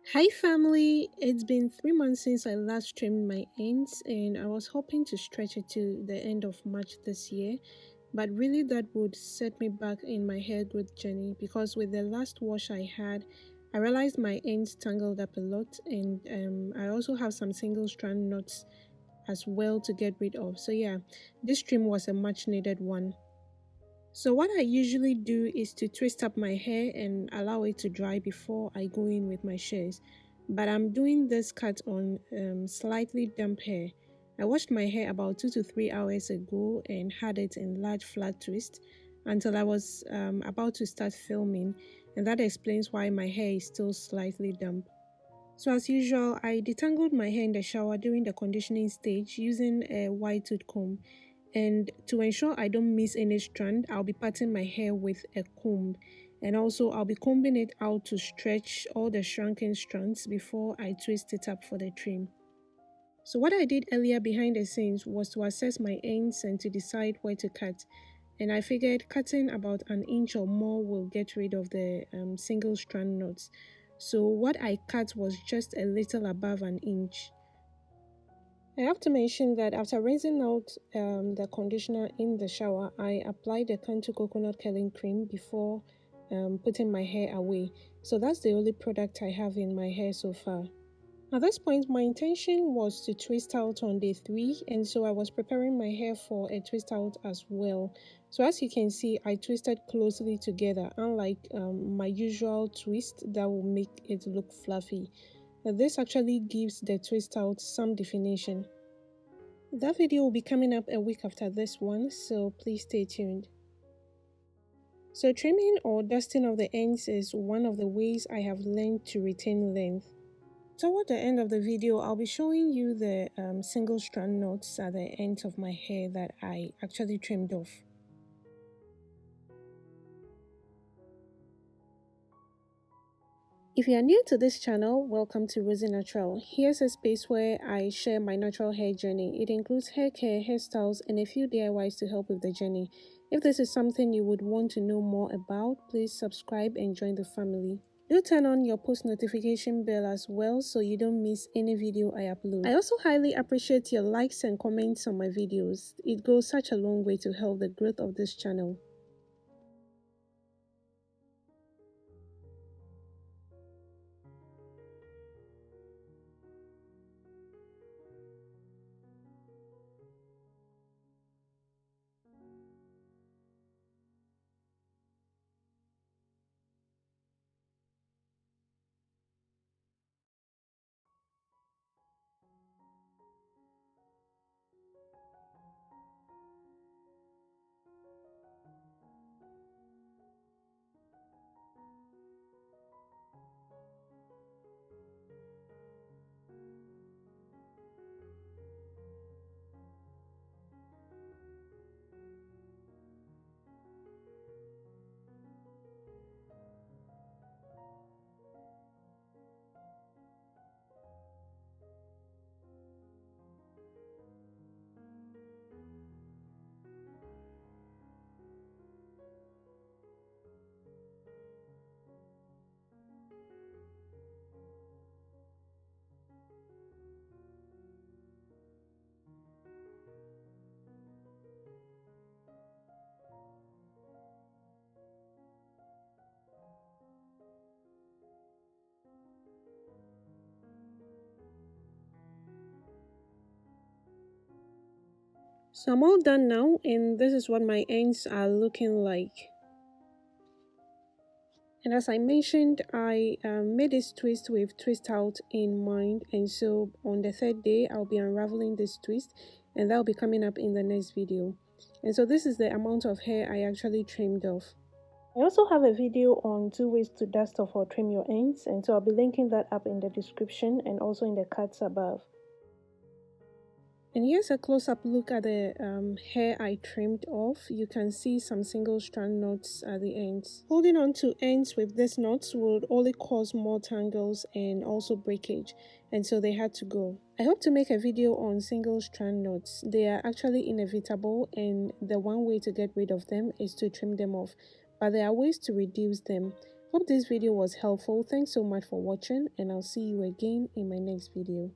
Hi family, it's been 3 months since I last trimmed my ends and I was hoping to stretch it to the end of March this year, but really that would set me back in my hair growth journey because with the last wash I had, I realized my ends tangled up a lot and I also have some single strand knots as well to get rid of. So yeah, this trim was a much needed one. So what I usually do is to twist up my hair and allow it to dry before I go in with my shears. But I'm doing this cut on slightly damp hair. I washed my hair about 2 to 3 hours ago and had it in large flat twist until I was about to start filming, and that explains why my hair is still slightly damp. So as usual, I detangled my hair in the shower during the conditioning stage using a wide tooth comb. And to ensure I don't miss any strand, I'll be parting my hair with a comb. And also I'll be combing it out to stretch all the shrunken strands before I twist it up for the trim. So what I did earlier behind the scenes was to assess my ends and to decide where to cut. And I figured cutting about an inch or more will get rid of the single strand knots. So what I cut was just a little above an inch. I have to mention that after rinsing out the conditioner in the shower, I applied the Kantu coconut curling cream before putting my hair away. So that's the only product I have in my hair so far. At this point, my intention was to twist out on day 3, and so I was preparing my hair for a twist out as well. So as you can see, I twisted closely together, unlike my usual twist that will make it look fluffy. This actually gives the twist out some definition. That video will be coming up a week after this one, so please stay tuned. So trimming or dusting of the ends is one of the ways I have learned to retain length. Toward the end of the video, I'll be showing you the single strand knots at the ends of my hair that I actually trimmed off. If you are new to this channel, welcome to Rosie Natural. Here's a space where I share my natural hair journey. It includes hair care, hairstyles, and a few DIYs to help with the journey. If this is something you would want to know more about, please subscribe and join the family. Do turn on your post notification bell as well so you don't miss any video I upload. I also highly appreciate your likes and comments on my videos. It goes such a long way to help the growth of this channel. So I'm all done now, and this is what my ends are looking like. And as I mentioned, I made this twist with twist out in mind, and so on the third day I'll be unraveling this twist, and that'll be coming up in the next video. And so this is the amount of hair I actually trimmed off. I also have a video on 2 ways to dust off or trim your ends, and so I'll be linking that up in the description and also in the cards above. And here's a close-up look at the hair I trimmed off. You can see some single strand knots at the ends. Holding on to ends with these knots would only cause more tangles and also breakage, and so they had to go. I hope to make a video on single strand knots. They are actually inevitable, and the one way to get rid of them is to trim them off, but there are ways to reduce them. Hope this video was helpful. Thanks so much for watching, and I'll see you again in my next video.